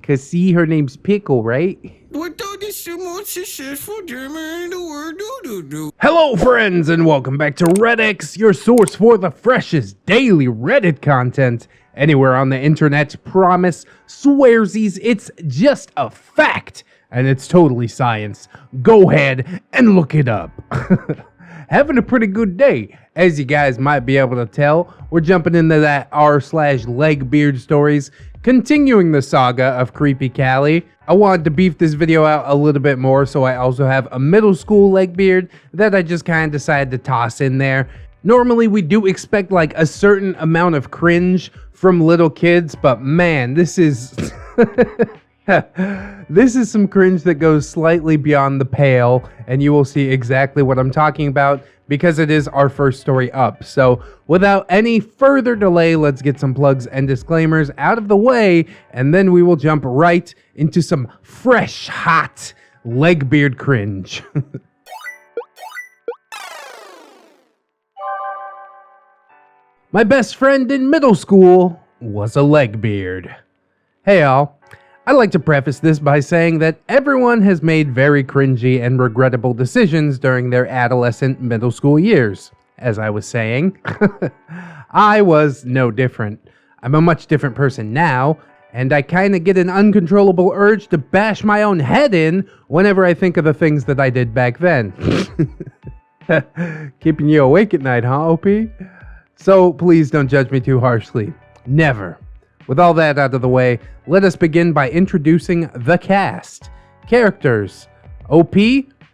Cause see, her name's Pickle, right? What is the most successful drummer in the world? Do. Hello friends and welcome back to ReddX, your source for the freshest daily Reddit content anywhere on the internet. Promise, swearsies, it's just a fact and it's totally science. Go ahead and look it up. Having a pretty good day. As you guys might be able to tell, we're jumping into that r/LegbeardStories, continuing the saga of Kreepy Kali. I wanted to beef this video out a little bit more, so I also have a middle school Legbeard that I just kind of decided to toss in there. Normally we do expect like a certain amount of cringe from little kids, but man, this is this is some cringe that goes slightly beyond the pale, and you will see exactly what I'm talking about because it is our first story up. So without any further delay, let's get some plugs and disclaimers out of the way, and then we will jump right into some fresh, hot Legbeard cringe. My best friend in middle school was a Legbeard. Hey y'all. I'd like to preface this by saying that everyone has made very cringy and regrettable decisions during their adolescent middle school years. As I was saying, I was no different. I'm a much different person now, and I kind of get an uncontrollable urge to bash my own head in whenever I think of the things that I did back then. Keeping you awake at night, huh, OP? So please don't judge me too harshly. Never. With all that out of the way, let us begin by introducing the cast. Characters: OP,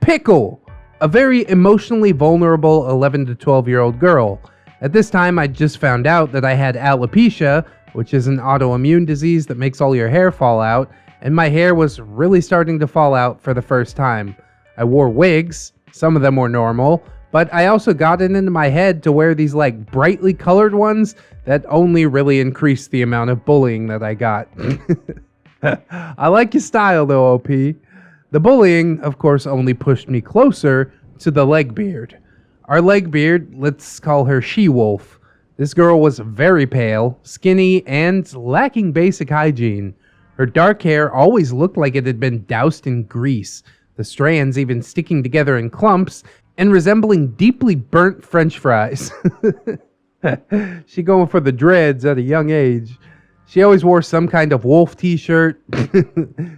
Pickle, a very emotionally vulnerable 11 to 12-year-old girl. At this time, I just found out that I had alopecia, which is an autoimmune disease that makes all your hair fall out, and my hair was really starting to fall out for the first time. I wore wigs, some of them were normal, but I also got it into my head to wear these like brightly colored ones that only really increased the amount of bullying that I got. I like your style though, OP. The bullying, of course, only pushed me closer to the Legbeard. Our Legbeard, let's call her She-Wolf. This girl was very pale, skinny, and lacking basic hygiene. Her dark hair always looked like it had been doused in grease, the strands even sticking together in clumps and resembling deeply burnt French fries. She going for the dreads at a young age. She always wore some kind of wolf t-shirt,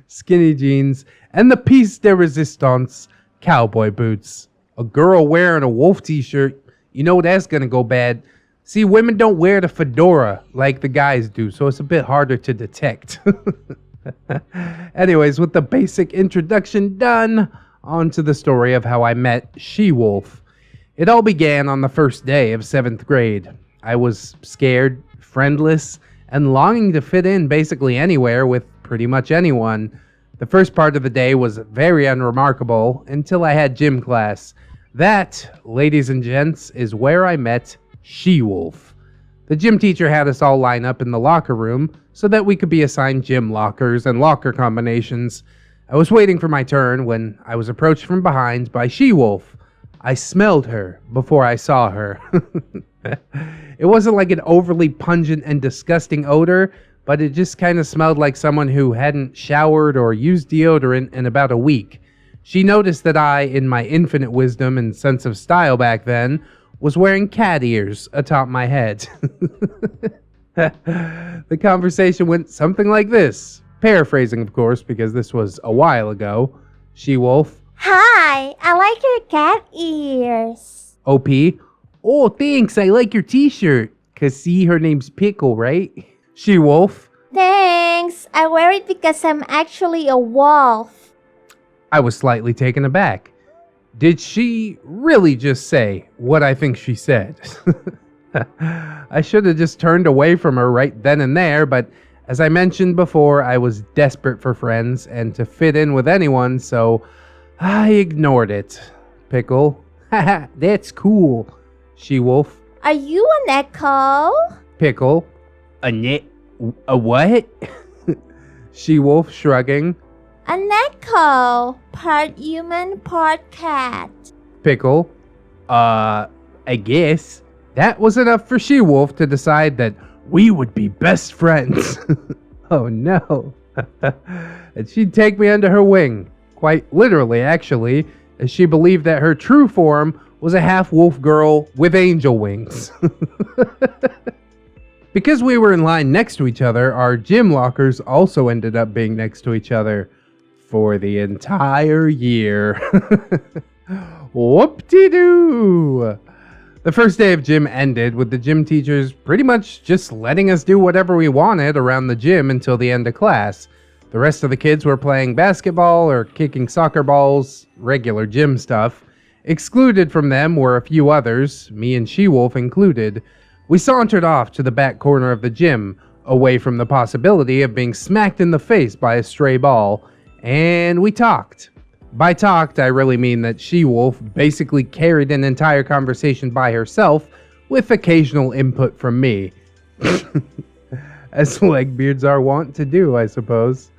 skinny jeans, and the piece de resistance, cowboy boots. A girl wearing a wolf t-shirt, you know that's gonna go bad. See, women don't wear the fedora like the guys do, so it's a bit harder to detect. Anyways, with the basic introduction done, on to the story of how I met She-Wolf. It all began on the first day of 7th grade. I was scared, friendless, and longing to fit in basically anywhere with pretty much anyone. The first part of the day was very unremarkable until I had gym class. That, ladies and gents, is where I met She-Wolf. The gym teacher had us all line up in the locker room so that we could be assigned gym lockers and locker combinations. I was waiting for my turn when I was approached from behind by She-Wolf. I smelled her before I saw her. It wasn't like an overly pungent and disgusting odor, but it just kind of smelled like someone who hadn't showered or used deodorant in about a week. She noticed that I, in my infinite wisdom and sense of style back then, was wearing cat ears atop my head. The conversation went something like this. Paraphrasing, of course, because this was a while ago. She-Wolf: Hi, I like your cat ears. OP: Oh, thanks, I like your t-shirt. Cause see, her name's Pickle, right? She-Wolf: Thanks, I wear it because I'm actually a wolf. I was slightly taken aback. Did she really just say what I think she said? I should have just turned away from her right then and there, but as I mentioned before, I was desperate for friends and to fit in with anyone, so I ignored it. Pickle: Haha, that's cool. She-Wolf: Are you an echo? Pickle: A what? She-Wolf shrugging. An echo, part human, part cat. Pickle: I guess. That was enough for She-Wolf to decide that we would be best friends. Oh no. And she'd take me under her wing, quite literally actually, as she believed that her true form was a half-wolf girl with angel wings. Because we were in line next to each other, our gym lockers also ended up being next to each other for the entire year. Whoop-de-doo! The first day of gym ended with the gym teachers pretty much just letting us do whatever we wanted around the gym until the end of class. The rest of the kids were playing basketball or kicking soccer balls, regular gym stuff. Excluded from them were a few others, me and She-Wolf included. We sauntered off to the back corner of the gym, away from the possibility of being smacked in the face by a stray ball, and we talked. By talked, I really mean that She-Wolf basically carried an entire conversation by herself, with occasional input from me. As Legbeards are wont to do, I suppose.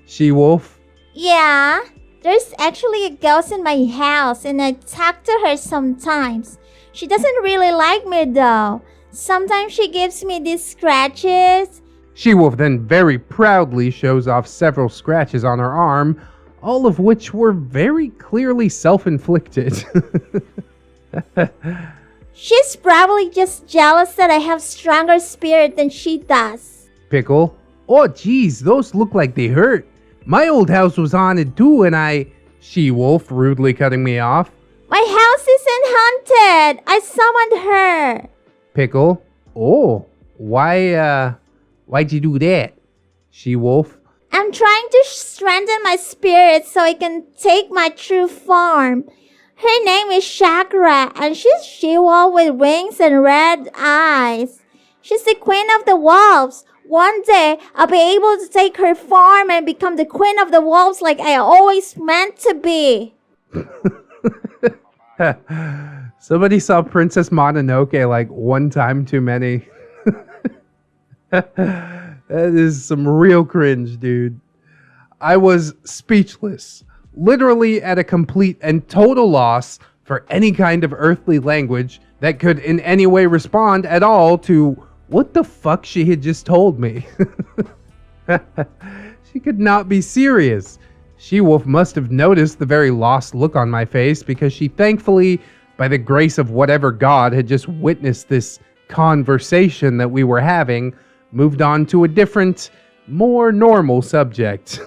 She-Wolf? Yeah, there's actually a ghost in my house and I talk to her sometimes. She doesn't really like me though. Sometimes she gives me these scratches. She-Wolf then very proudly shows off several scratches on her arm, all of which were very clearly self-inflicted. She's probably just jealous that I have stronger spirit than she does. Pickle? Oh geez, those look like they hurt. My old house was haunted too and She-Wolf rudely cutting me off. My house isn't haunted. I summoned her. Pickle? Oh, why'd you do that? She-Wolf? I'm trying to strengthen my spirit so I can take my true form. Her name is Chakra, and she's she-wolf with wings and red eyes. She's the queen of the wolves. One day, I'll be able to take her form and become the queen of the wolves like I always meant to be. Somebody saw Princess Mononoke like one time too many. That is some real cringe, dude. I was speechless, literally at a complete and total loss for any kind of earthly language that could in any way respond at all to what the fuck she had just told me. She could not be serious. She-Wolf must have noticed the very lost look on my face because she thankfully, by the grace of whatever god had just witnessed this conversation that we were having, moved on to a different, more normal subject.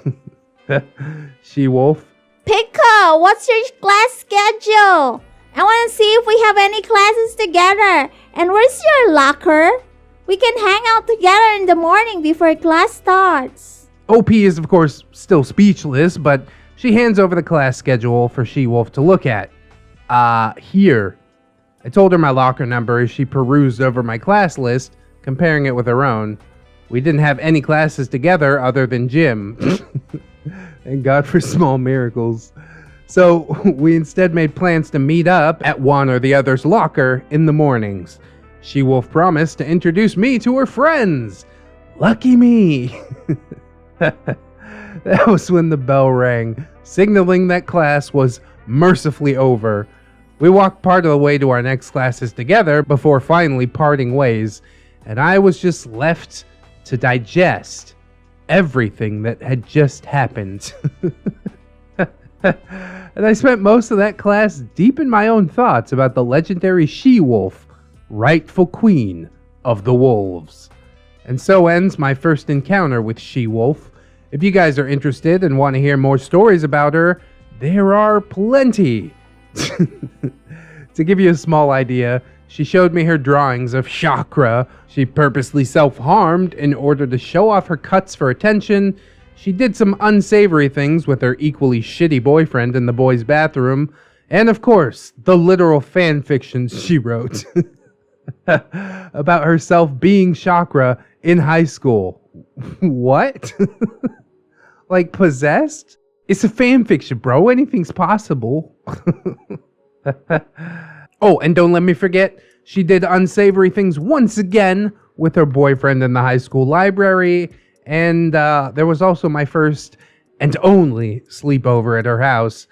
She-Wolf? Pickle, what's your class schedule? I want to see if we have any classes together. And where's your locker? We can hang out together in the morning before class starts. OP is, of course, still speechless, but she hands over the class schedule for She-Wolf to look at. Here. I told her my locker number as she perused over my class list, comparing it with her own. We didn't have any classes together other than gym. Thank God for small miracles. So we instead made plans to meet up at one or the other's locker in the mornings. She-Wolf promised to introduce me to her friends. Lucky me. That was when the bell rang, signaling that class was mercifully over. We walked part of the way to our next classes together before finally parting ways, and I was just left to digest everything that had just happened. And I spent most of that class deep in my own thoughts about the legendary She-Wolf, rightful queen of the wolves. And so ends my first encounter with She-Wolf. If you guys are interested and want to hear more stories about her, there are plenty. To give you a small idea, she showed me her drawings of Chakra. She purposely self-harmed in order to show off her cuts for attention. She did some unsavory things with her equally shitty boyfriend in the boys' bathroom. And of course, the literal fan fictions she wrote about herself being Chakra in high school. What? Like possessed? It's a fan fiction, bro. Anything's possible. Oh, and don't let me forget, she did unsavory things once again with her boyfriend in the high school library. And there was also my first and only sleepover at her house.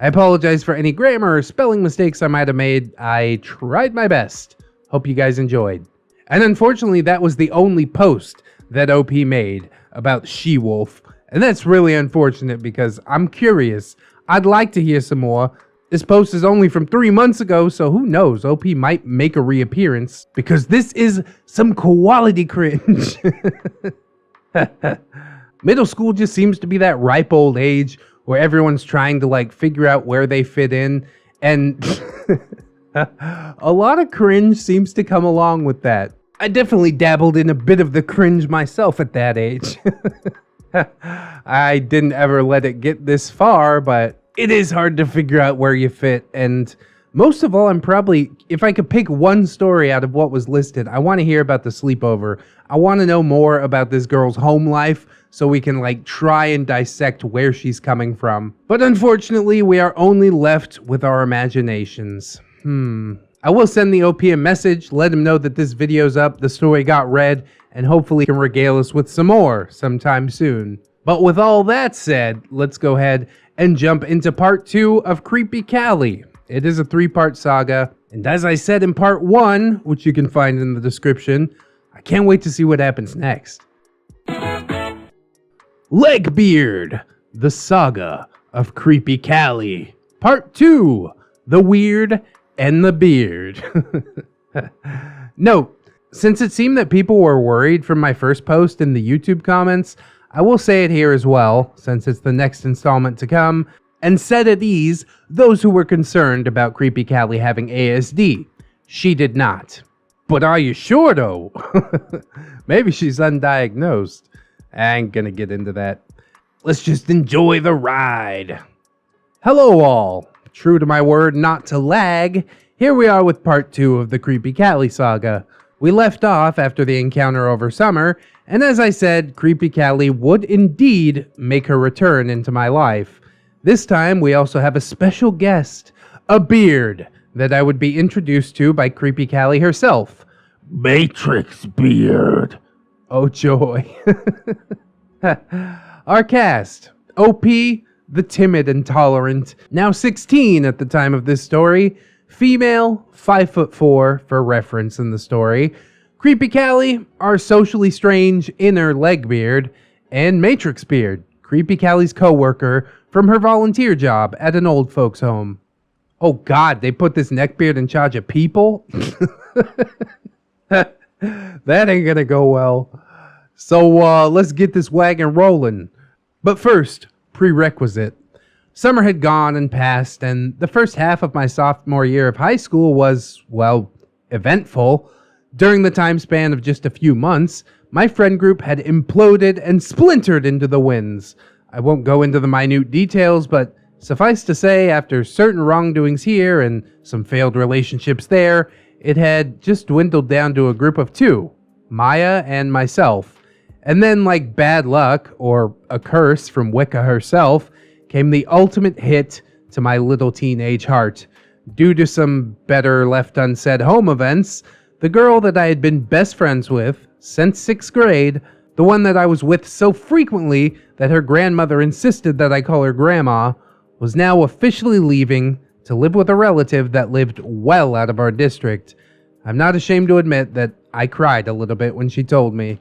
I apologize for any grammar or spelling mistakes I might have made. I tried my best. Hope you guys enjoyed. And unfortunately, that was the only post that OP made about She-Wolf And that's really unfortunate because I'm curious. I'd like to hear some more. This post is only from 3 months ago, so who knows? OP might make a reappearance because this is some quality cringe. Middle school just seems to be that ripe old age where everyone's trying to like figure out where they fit in, and a lot of cringe seems to come along with that. I definitely dabbled in a bit of the cringe myself at that age. I didn't ever let it get this far, but it is hard to figure out where you fit. And most of all, I'm probably, if I could pick one story out of what was listed, I want to hear about the sleepover. I want to know more about this girl's home life so we can like try and dissect where she's coming from. But unfortunately, we are only left with our imaginations. I will send the OP a message, let him know that this video's up, the story got read, and hopefully he can regale us with some more sometime soon. But with all that said, let's go ahead and jump into part 2 of Kreepy Kali. It is a 3-part saga, and as I said in part 1, which you can find in the description, I can't wait to see what happens next. Legbeard, the saga of Kreepy Kali. Part 2, the weird and the beard. Note, since it seemed that people were worried from my first post in the YouTube comments, I will say it here as well, since it's the next installment to come, and set at ease those who were concerned about Kreepy Kali having ASD. She did not. But are you sure though? Maybe she's undiagnosed. I ain't gonna get into that. Let's just enjoy the ride. Hello all. True to my word not to lag, here we are with part 2 of the Kreepy Kali saga. We left off after the encounter over summer, and as I said, Kreepy Kali would indeed make her return into my life. This time we also have a special guest, a beard, that I would be introduced to by Kreepy Kali herself. Matrixbeard. Oh joy. Our cast, OP, the timid and tolerant, now 16 at the time of this story, female, 5'4" for reference in the story, Kreepy Kali, our socially strange inner Legbeard, and Matrixbeard, Kreepy Kali's co-worker from her volunteer job at an old folks home. Oh god, they put this neckbeard in charge of people? That ain't gonna go well. So let's get this wagon rolling. But first, prerequisite. Summer had gone and passed, and the first half of my sophomore year of high school was, well, eventful. During the time span of just a few months, my friend group had imploded and splintered into the winds. I won't go into the minute details, but suffice to say, after certain wrongdoings here and some failed relationships there, it had just dwindled down to a group of 2, Maya and myself. And then, like bad luck, or a curse from Wicca herself, came the ultimate hit to my little teenage heart. Due to some better left unsaid home events, the girl that I had been best friends with since 6th grade, the one that I was with so frequently that her grandmother insisted that I call her grandma, was now officially leaving to live with a relative that lived well out of our district. I'm not ashamed to admit that I cried a little bit when she told me.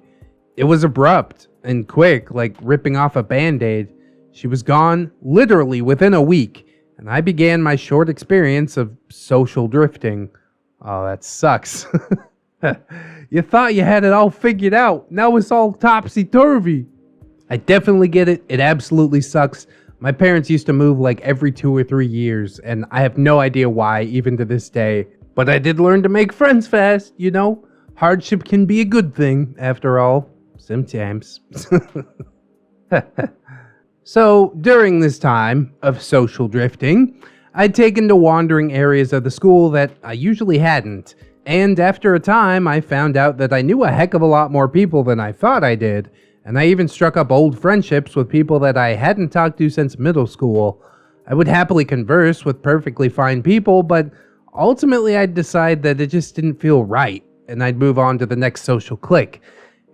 It was abrupt and quick, like ripping off a band-aid. She was gone literally within a week, and I began my short experience of social drifting. Oh, that sucks. You thought you had it all figured out. Now it's all topsy-turvy. I definitely get it. It absolutely sucks. My parents used to move like every 2 or 3 years, and I have no idea why, even to this day. But I did learn to make friends fast, you know? Hardship can be a good thing, after all. Sometimes. So, during this time of social drifting, I'd taken to wandering areas of the school that I usually hadn't, and after a time I found out that I knew a heck of a lot more people than I thought I did, and I even struck up old friendships with people that I hadn't talked to since middle school. I would happily converse with perfectly fine people, but ultimately I'd decide that it just didn't feel right, and I'd move on to the next social clique.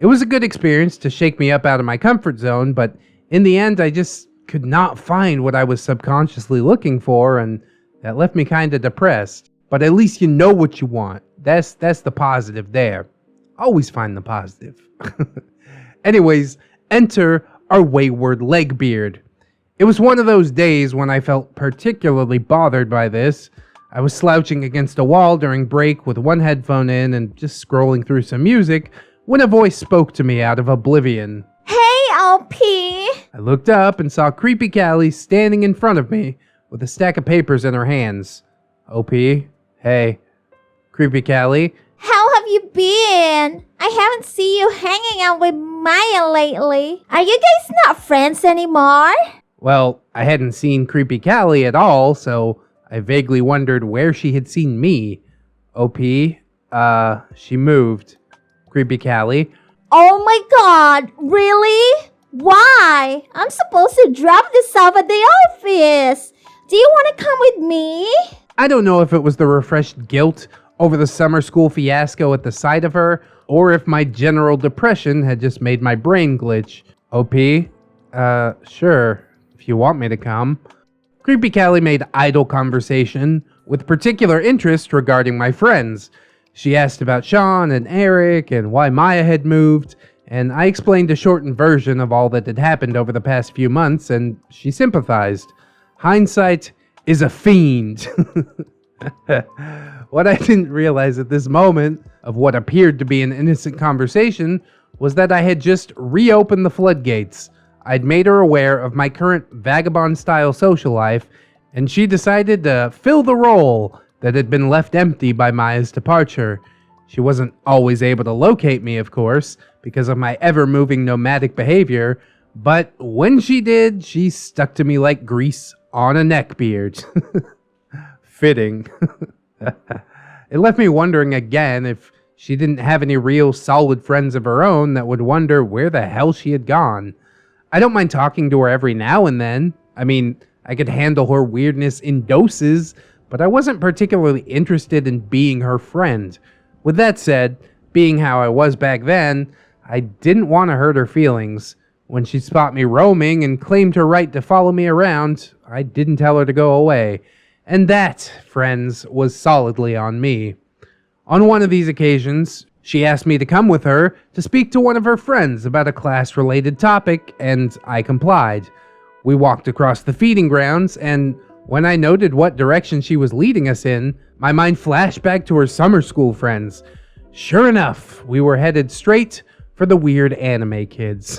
It was a good experience to shake me up out of my comfort zone, but in the end I just could not find what I was subconsciously looking for, and that left me kinda depressed. But at least you know what you want. That's the positive there. Always find the positive. Anyways, enter our wayward Legbeard. It was one of those days when I felt particularly bothered by this. I was slouching against a wall during break with one headphone in and just scrolling through some music when a voice spoke to me out of oblivion. Hey, OP! I looked up and saw Kreepy Kali standing in front of me with a stack of papers in her hands. OP, hey. Kreepy Kali, How have you been? I haven't seen you hanging out with Maya lately. Are you guys not friends anymore? well, I hadn't seen Kreepy Kali at all, so I vaguely wondered where she had seen me. OP, she moved. Kreepy Kali, Oh my god, really? Why? I'm supposed to drop this off at the office. Do you want to come with me? I don't know if it was the refreshed guilt over the summer school fiasco at the sight of her, or if my general depression had just made my brain glitch. OP, sure, if you want me to come. Kreepy Kali made idle conversation, with particular interest regarding my friends. She asked about Sean and Eric and why Maya had moved, and I explained a shortened version of all that had happened over the past few months, and she sympathized. Hindsight is a fiend. What I didn't realize at this moment of what appeared to be an innocent conversation was that I had just reopened the floodgates. I'd made her aware of my current vagabond-style social life, and she decided to fill the role that had been left empty by Maya's departure. She wasn't always able to locate me, of course, because of my ever-moving nomadic behavior, but when she did, she stuck to me like grease on a neckbeard. Fitting. It left me wondering again if she didn't have any real solid friends of her own that would wonder where the hell she had gone. I don't mind talking to her every now and then. I mean, I could handle her weirdness in doses, but I wasn't particularly interested in being her friend. With that said, being how I was back then, I didn't want to hurt her feelings. When she spot me roaming and claimed her right to follow me around, I didn't tell her to go away. And that, friends, was solidly on me. On one of these occasions, she asked me to come with her to speak to one of her friends about a class-related topic, and I complied. We walked across the feeding grounds, and when I noted what direction she was leading us in, my mind flashed back to her summer school friends. Sure enough, we were headed straight for the weird anime kids.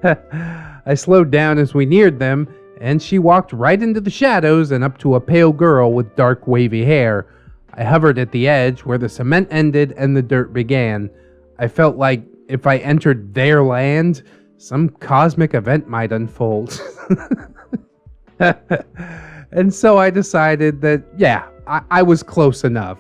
I slowed down as we neared them, and she walked right into the shadows and up to a pale girl with dark wavy hair. I hovered at the edge where the cement ended and the dirt began. I felt like if I entered their land, some cosmic event might unfold. And so I decided that, yeah, I was close enough.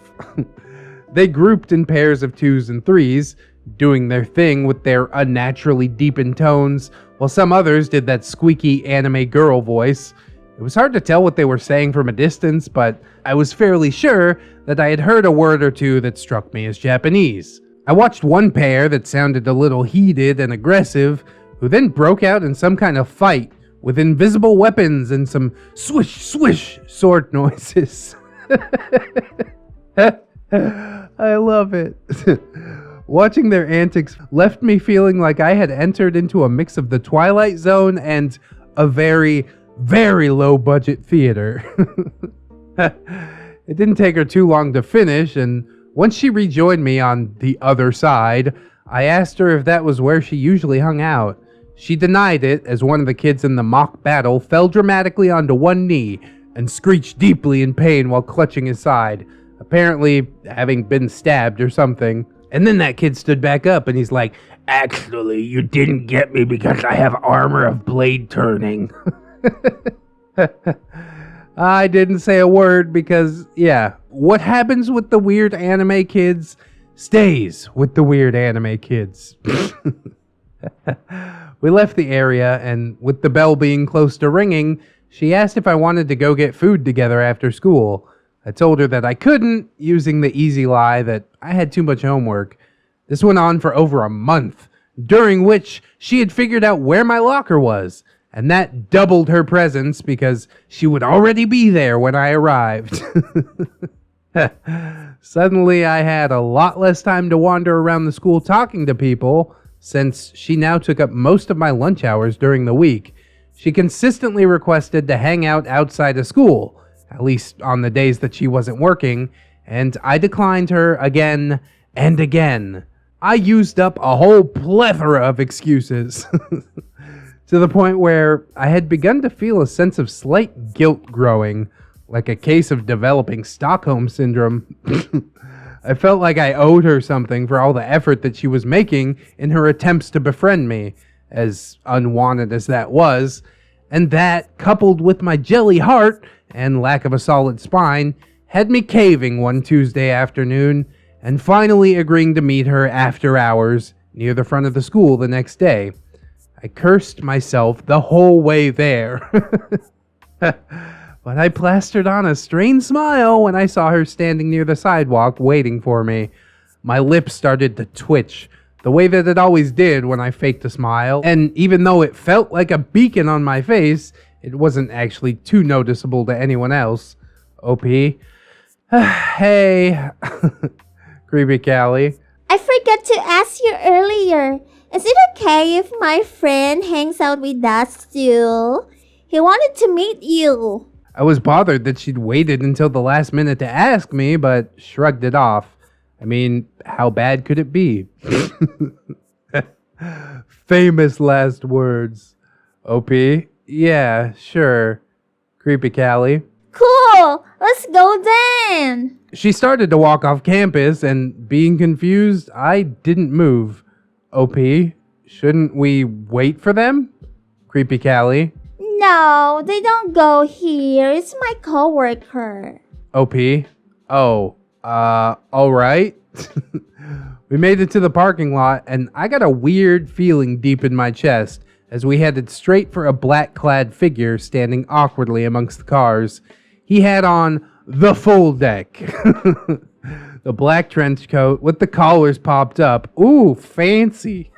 They grouped in pairs of 2s and 3s, doing their thing with their unnaturally deepened tones, while some others did that squeaky anime girl voice. It was hard to tell what they were saying from a distance, but I was fairly sure that I had heard a word or two that struck me as Japanese. I watched one pair that sounded a little heated and aggressive, who then broke out in some kind of fight with invisible weapons and some swish swish sword noises. I love it. Watching their antics left me feeling like I had entered into a mix of the Twilight Zone and a very, very low-budget theater. It didn't take her too long to finish, and once she rejoined me on the other side, I asked her if that was where she usually hung out. She denied it as one of the kids in the mock battle fell dramatically onto one knee and screeched deeply in pain while clutching his side, apparently having been stabbed or something. And then that kid stood back up and he's like, "Actually, you didn't get me because I have armor of blade turning." I didn't say a word because, yeah, what happens with the weird anime kids stays with the weird anime kids. We left the area, and with the bell being close to ringing, she asked if I wanted to go get food together after school. I told her that I couldn't, using the easy lie that I had too much homework. This went on for over a month, during which she had figured out where my locker was, and that doubled her presence because she would already be there when I arrived. Suddenly, I had a lot less time to wander around the school talking to people, since she now took up most of my lunch hours during the week. She consistently requested to hang out outside of school, at least on the days that she wasn't working, and I declined her again and again. I used up a whole plethora of excuses, to the point where I had begun to feel a sense of slight guilt growing, like a case of developing Stockholm Syndrome. I felt like I owed her something for all the effort that she was making in her attempts to befriend me, as unwanted as that was, and that, coupled with my jelly heart and lack of a solid spine, had me caving one Tuesday afternoon and finally agreeing to meet her after hours near the front of the school the next day. I cursed myself the whole way there. But I plastered on a strained smile when I saw her standing near the sidewalk waiting for me. My lips started to twitch, the way that it always did when I faked a smile, and even though it felt like a beacon on my face, it wasn't actually too noticeable to anyone else. OP. Hey. Kreepy Kali. I forgot to ask you earlier. Is it okay if my friend hangs out with us too? He wanted to meet you. I was bothered that she'd waited until the last minute to ask me, but shrugged it off. I mean, how bad could it be? Famous last words. OP? Yeah, sure. Kreepy Kali. Cool! Let's go then! She started to walk off campus, and being confused, I didn't move. OP? Shouldn't we wait for them? Kreepy Kali. No, they don't go here. It's my coworker. OP? Oh, alright. We made it to the parking lot, and I got a weird feeling deep in my chest as we headed straight for a black-clad figure standing awkwardly amongst the cars. He had on the full deck. The black trench coat with the collars popped up. Ooh, fancy.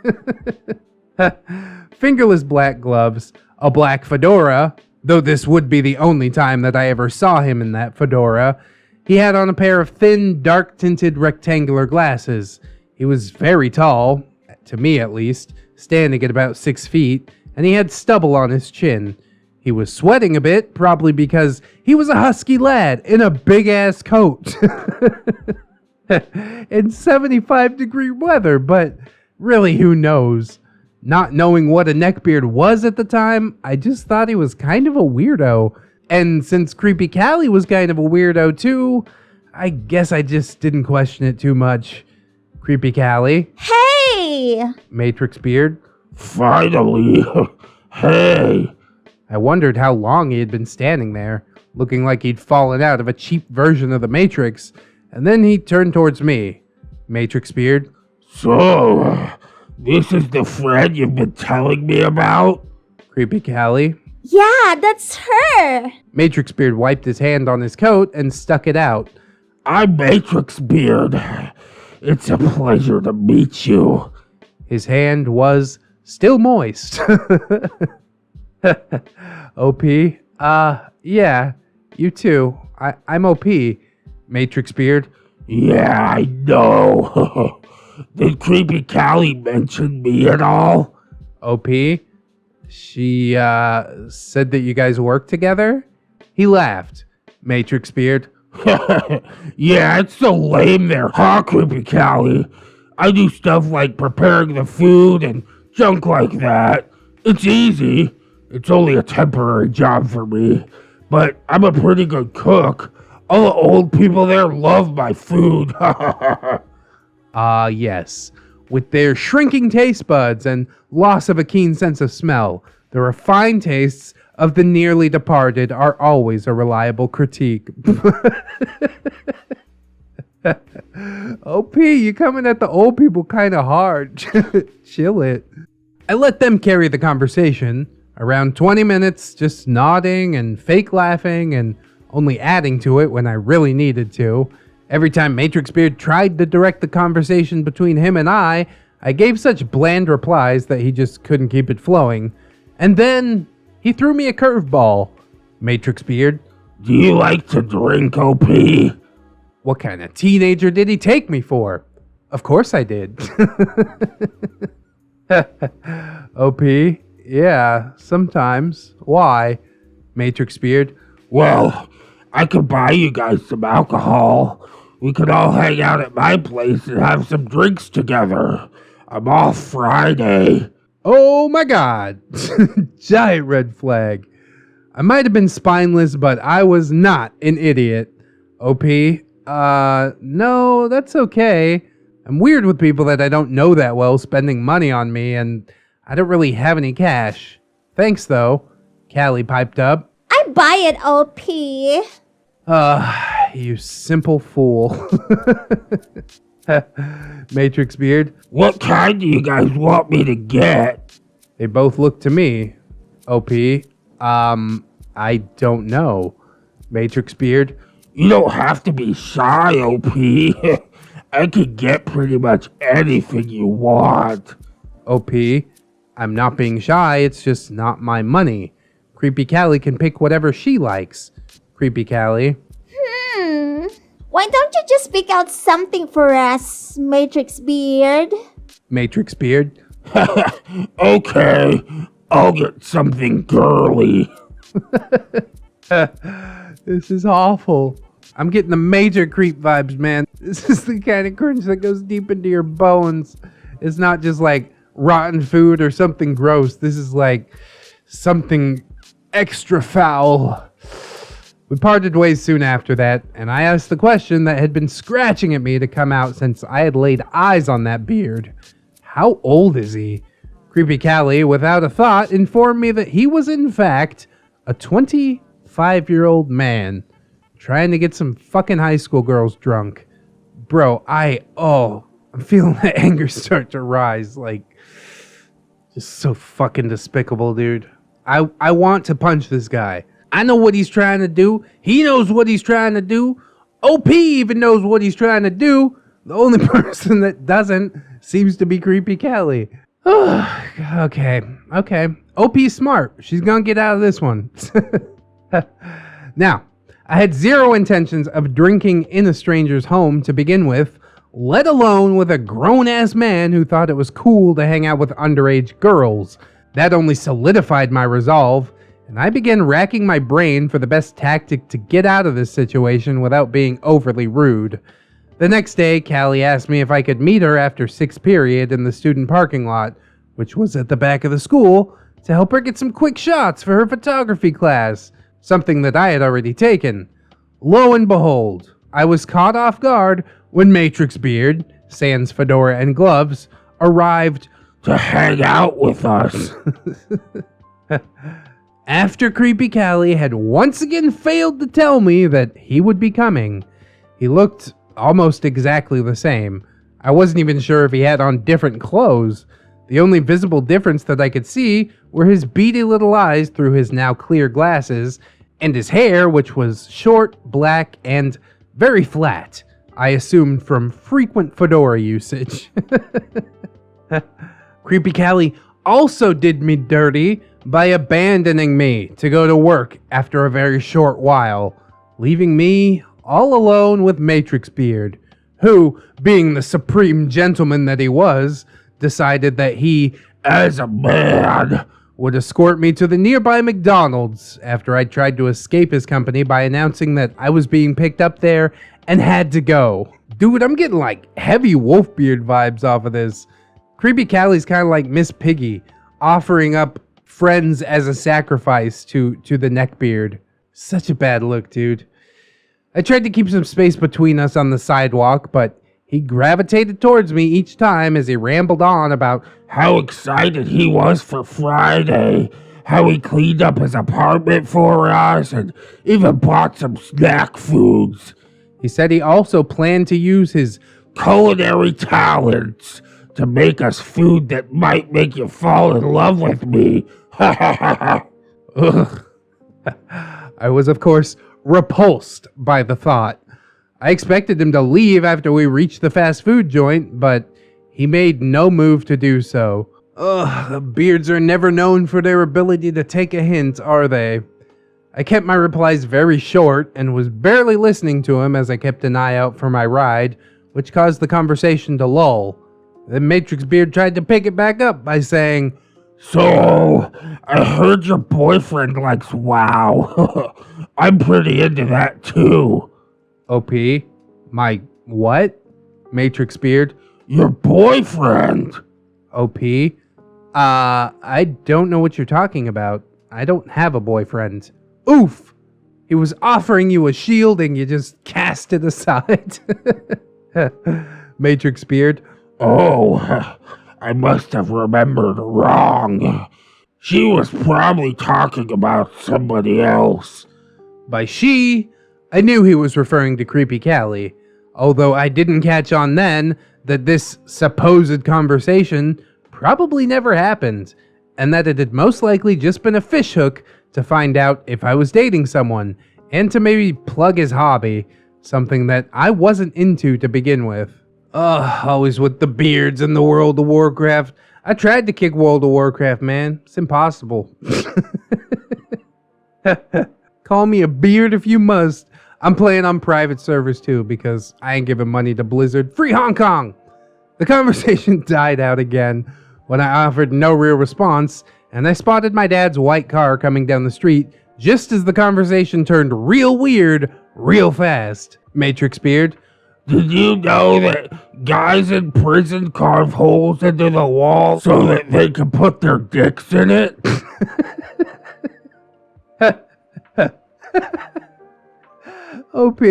Fingerless black gloves, a black fedora, though this would be the only time that I ever saw him in that fedora. He had on a pair of thin, dark-tinted rectangular glasses. He was very tall, to me at least, standing at about 6 feet, and he had stubble on his chin. He was sweating a bit, probably because he was a husky lad in a big-ass coat. In 75-degree weather, but really, who knows? Not knowing what a neckbeard was at the time, I just thought he was kind of a weirdo. And since Kreepy Kali was kind of a weirdo too, I guess I just didn't question it too much. Kreepy Kali. Hey! Matrixbeard. Finally! Hey! I wondered how long he had been standing there, looking like he'd fallen out of a cheap version of the Matrix, and then he turned towards me. Matrixbeard. So, this is the friend you've been telling me about? Kreepy Kali. Yeah, that's her! Matrixbeard wiped his hand on his coat and stuck it out. I'm Matrixbeard. It's a pleasure to meet you. His hand was still moist. OP? Yeah, you too. I'm OP. Matrixbeard. Yeah, I know. Did Kreepy Kali mention me at all? OP? She, said that you guys work together? He laughed. Matrixbeard. Yeah, it's so lame there, huh, Kreepy Kali? I do stuff like preparing the food and junk like that. It's easy. It's only a temporary job for me. But I'm a pretty good cook. All the old people there love my food. Yes. With their shrinking taste buds and loss of a keen sense of smell, the refined tastes of the nearly departed are always a reliable critique. OP, you coming at the old people kind of hard. Chill it. I let them carry the conversation. Around 20 minutes, just nodding and fake laughing and only adding to it when I really needed to. Every time Matrixbeard tried to direct the conversation between him and I gave such bland replies that he just couldn't keep it flowing. And then he threw me a curveball. Matrixbeard. Do you like to drink, OP? What kind of teenager did he take me for? Of course I did. OP? Yeah, sometimes. Why? Matrixbeard. Well, I could buy you guys some alcohol. We could all hang out at my place and have some drinks together. I'm off Friday. Oh my god. Giant red flag. I might have been spineless, but I was not an idiot. OP? No, that's okay. I'm weird with people that I don't know that well spending money on me, and I don't really have any cash. Thanks, though. Kali piped up. I buy it, OP. You simple fool. Matrixbeard. What kind do you guys want me to get? They both look to me. OP. I don't know. Matrixbeard. You don't have to be shy, OP. I can get pretty much anything you want. OP. I'm not being shy, it's just not my money. Kreepy Kali can pick whatever she likes. Kreepy Kali. Why don't you just pick out something for us, Matrixbeard? Matrixbeard. Okay, I'll get something girly. This is awful. I'm getting the major creep vibes, man. This is the kind of cringe that goes deep into your bones. It's not just like rotten food or something gross. This is like something extra foul. We parted ways soon after that, and I asked the question that had been scratching at me to come out since I had laid eyes on that beard. How old is he? Kreepy Kali, without a thought, informed me that he was in fact a 25-year-old man trying to get some fucking high school girls drunk. Bro, I'm feeling the anger start to rise. Like, just so fucking despicable, dude. I want to punch this guy. I know what he's trying to do. He knows what he's trying to do. OP even knows what he's trying to do. The only person that doesn't seems to be Kreepy Kali. Okay. OP's smart. She's gonna get out of this one. Now, I had zero intentions of drinking in a stranger's home to begin with, let alone with a grown-ass man who thought it was cool to hang out with underage girls. That only solidified my resolve, and I began racking my brain for the best tactic to get out of this situation without being overly rude. The next day, Kali asked me if I could meet her after 6th period in the student parking lot, which was at the back of the school, to help her get some quick shots for her photography class, something that I had already taken. Lo and behold, I was caught off guard when Matrixbeard, sans fedora and gloves, arrived to hang out with us. After Kreepy Kali had once again failed to tell me that he would be coming. He looked almost exactly the same. I wasn't even sure if he had on different clothes. The only visible difference that I could see were his beady little eyes through his now clear glasses, and his hair, which was short, black, and very flat. I assumed from frequent fedora usage. Kreepy Kali also did me dirty by abandoning me to go to work after a very short while, leaving me all alone with Matrixbeard, who, being the supreme gentleman that he was, decided that he, as a man, would escort me to the nearby McDonald's after I tried to escape his company by announcing that I was being picked up there and had to go. Dude, I'm getting like heavy Wolfbeard vibes off of this. Kreepy Kali's kind of like Miss Piggy, offering up friends as a sacrifice to the Neckbeard. Such a bad look, dude. I tried to keep some space between us on the sidewalk, but he gravitated towards me each time as he rambled on about how excited he was for Friday, how he cleaned up his apartment for us, and even bought some snack foods. He said he also planned to use his culinary talents to make us food that might make you fall in love with me. Ha ha ha ha. I was, of course, repulsed by the thought. I expected him to leave after we reached the fast food joint, but he made no move to do so. The beards are never known for their ability to take a hint, are they? I kept my replies very short and was barely listening to him as I kept an eye out for my ride, which caused the conversation to lull. Then Matrixbeard tried to pick it back up by saying, So, I heard your boyfriend likes WoW. I'm pretty into that too. OP, my what? Matrixbeard, Your boyfriend? OP, I don't know what you're talking about. I don't have a boyfriend. Oof! He was offering you a shield and you just cast it aside. Matrixbeard, Oh, I must have remembered wrong. She was probably talking about somebody else. by she, I knew he was referring to Kreepy Kali, although I didn't catch on then that this supposed conversation probably never happened, and that it had most likely just been a fishhook to find out if I was dating someone, and to maybe plug his hobby, something that I wasn't into to begin with. Ugh, always with the beards in the World of Warcraft. I tried to kick World of Warcraft, man. It's impossible. Call me a beard if you must. I'm playing on private servers too because I ain't giving money to Blizzard. Free Hong Kong! The conversation died out again when I offered no real response, and I spotted my dad's white car coming down the street just as the conversation turned real weird real fast. Matrixbeard, Did you know that guys in prison carve holes into the wall so that they can put their dicks in it? OP,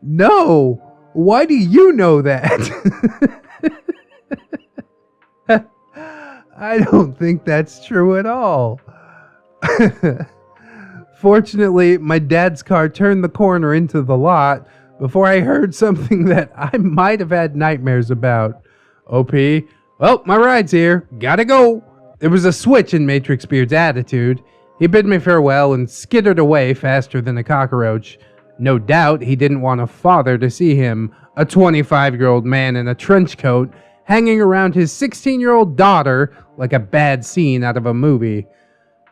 no! Why do you know that? I don't think that's true at all. Fortunately, my dad's car turned the corner into the lot before I heard something that I might have had nightmares about. OP, well, my ride's here. Gotta go. There was a switch in Matrixbeard's attitude. He bid me farewell and skittered away faster than a cockroach. No doubt he didn't want a father to see him, a 25-year-old man in a trench coat, hanging around his 16-year-old daughter like a bad scene out of a movie.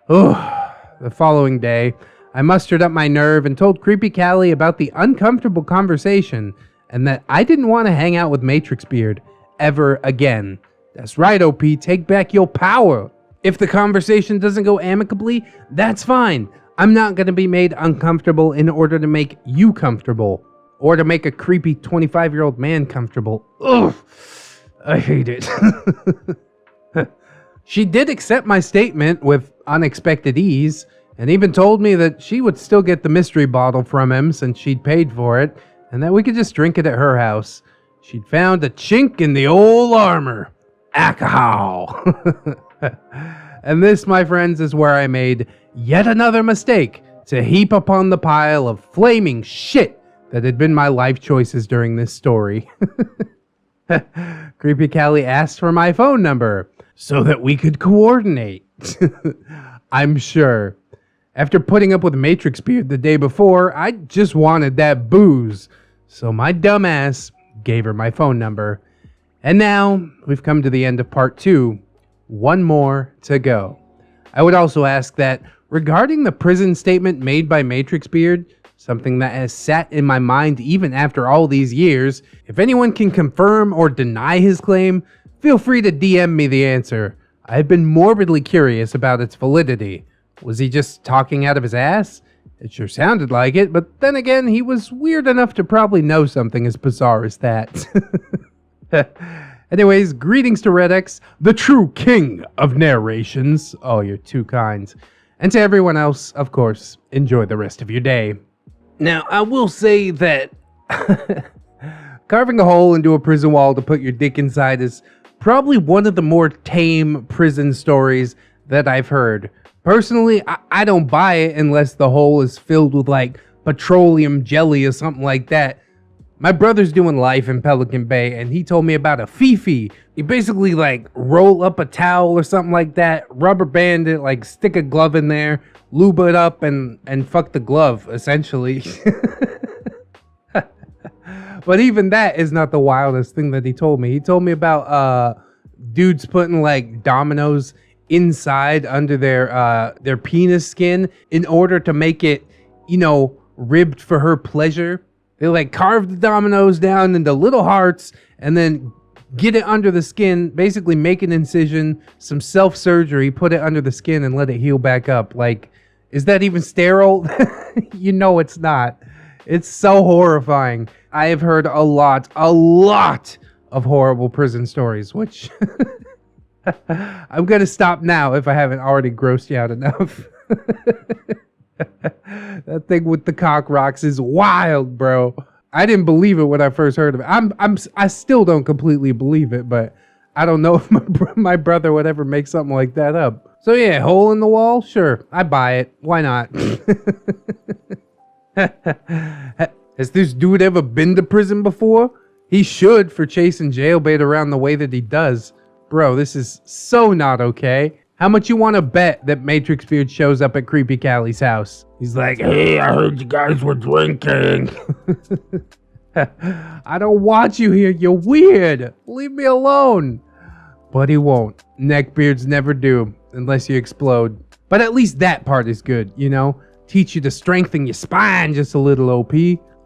Ugh. The following day, I mustered up my nerve and told Kreepy Kali about the uncomfortable conversation and that I didn't want to hang out with Matrixbeard ever again. That's right, OP, take back your power. If the conversation doesn't go amicably, that's fine. I'm not going to be made uncomfortable in order to make you comfortable. Or to make a creepy 25-year-old man comfortable. Ugh, I hate it. She did accept my statement with unexpected ease, and even told me that she would still get the mystery bottle from him since she'd paid for it, and that we could just drink it at her house. She'd found a chink in the old armor. Alcohol. And this, my friends, is where I made yet another mistake to heap upon the pile of flaming shit that had been my life choices during this story. Kreepy Kali asked for my phone number so that we could coordinate. I'm sure. After putting up with Matrixbeard the day before, I just wanted that booze. So my dumbass gave her my phone number. And now we've come to the end of part 2. One more to go. I would also ask that regarding the prison statement made by Matrixbeard, something that has sat in my mind even after all these years, if anyone can confirm or deny his claim, feel free to DM me the answer. I've been morbidly curious about its validity. Was he just talking out of his ass? It sure sounded like it, but then again, he was weird enough to probably know something as bizarre as that. Anyways, greetings to ReddX, the true king of narrations. Oh, you're too kind. And to everyone else, of course, enjoy the rest of your day. Now, I will say that carving a hole into a prison wall to put your dick inside is probably one of the more tame prison stories that I've heard. Personally, I don't buy it unless the hole is filled with like petroleum jelly or something like that. My brother's doing life in Pelican Bay and he told me about a fifi. You basically like roll up a towel or something like that, rubber band it, like stick a glove in there, lube it up and fuck the glove, essentially. But even that is not the wildest thing that he told me. He told me about dudes putting like dominoes inside under their penis skin in order to make it, you know, ribbed for her pleasure. They like carved the dominoes down into little hearts and then get it under the skin, basically make an incision, some self-surgery, put it under the skin and let it heal back up. Like, is that even sterile? You know it's not. It's so horrifying. I have heard a lot of horrible prison stories, which I'm going to stop now if I haven't already grossed you out enough. That thing with the cock rocks is wild, bro. I didn't believe it when I first heard of it. I still don't completely believe it, but I don't know if my brother would ever make something like that up. So yeah, hole in the wall? Sure, I buy it. Why not? Has this dude ever been to prison before? He should for chasing jailbait around the way that he does. Bro, this is so not okay. How much you want to bet that Matrixbeard shows up at Kreepy Kali's house? He's like, Hey, I heard you guys were drinking. I don't want you here. You're weird. Leave me alone. But he won't. Neckbeards never do, unless you explode. But at least that part is good, you know? Teach you to strengthen your spine just a little, OP.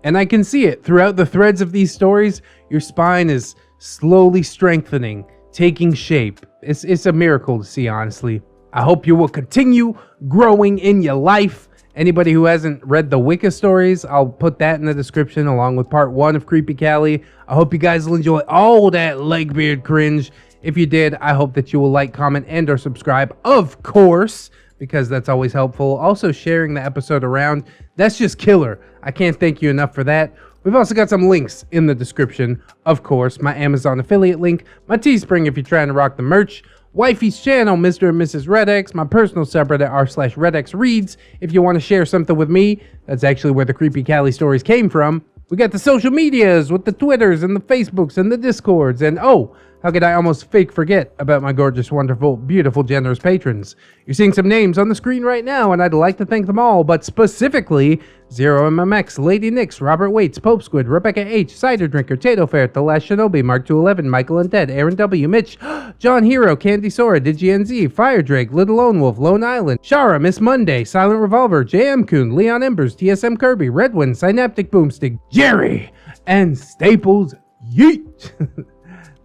And I can see it. Throughout the threads of these stories, your spine is slowly strengthening, taking shape. It's a miracle to see, honestly. I hope you will continue growing in your life. Anybody who hasn't read the Wicca stories, I'll put that in the description along with part 1 of Kreepy Kali. I hope you guys will enjoy all that Legbeard cringe. If you did, I hope that you will like, comment, and or subscribe, of course, because that's always helpful. Also, sharing the episode around, that's just killer. I can't thank you enough for that. We've also got some links in the description. Of course, my Amazon affiliate link, my Teespring if you're trying to rock the merch, Wifey's channel, Mr. and Mrs. ReddX, my personal subreddit r/ReddX Reads. If you want to share something with me, that's actually where the Kreepy Kali stories came from. We got the social medias with the Twitters and the Facebooks and the Discords. And oh, how could I almost fake forget about my gorgeous, wonderful, beautiful, generous patrons? You're seeing some names on the screen right now, and I'd like to thank them all, but specifically ZeroMMX, Lady Nix, Robert Waits, Pope Squid, Rebecca H, Cider Drinker, Tato Ferret, The Last Shinobi, Mark 211, Michael and Ted, Aaron W, Mitch, John Hero, Candy Sora, DigiNZ, Fire Drake, Little Lone Wolf, Lone Island, Shara, Miss Monday, Silent Revolver, JM Coon, Leon Embers, TSM Kirby, Redwind, Synaptic Boomstick, Jerry, and Staples Yeet.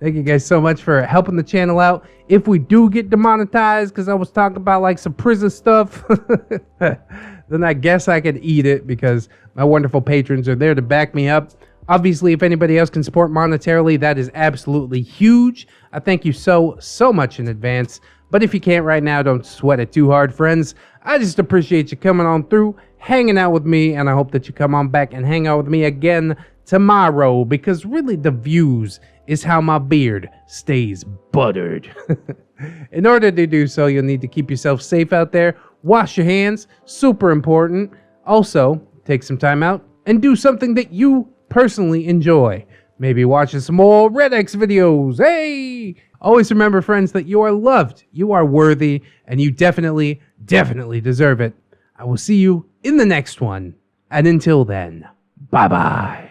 Thank you guys so much for helping the channel out. If we do get demonetized because I was talking about like some prison stuff, then I guess I could eat it because my wonderful patrons are there to back me up. Obviously, if anybody else can support monetarily, that is absolutely huge. I thank you so much in advance. But if you can't right now, don't sweat it too hard, friends. I just appreciate you coming on through, hanging out with me, and I hope that you come on back and hang out with me again tomorrow, because really the views is how my beard stays buttered. In order to do so, you'll need to keep yourself safe out there. Wash your hands, super important. Also, take some time out and do something that you personally enjoy. Maybe watching some more ReddX videos. Hey! Always remember, friends, that you are loved, you are worthy, and you definitely deserve it. I will see you in the next one. And until then, bye-bye.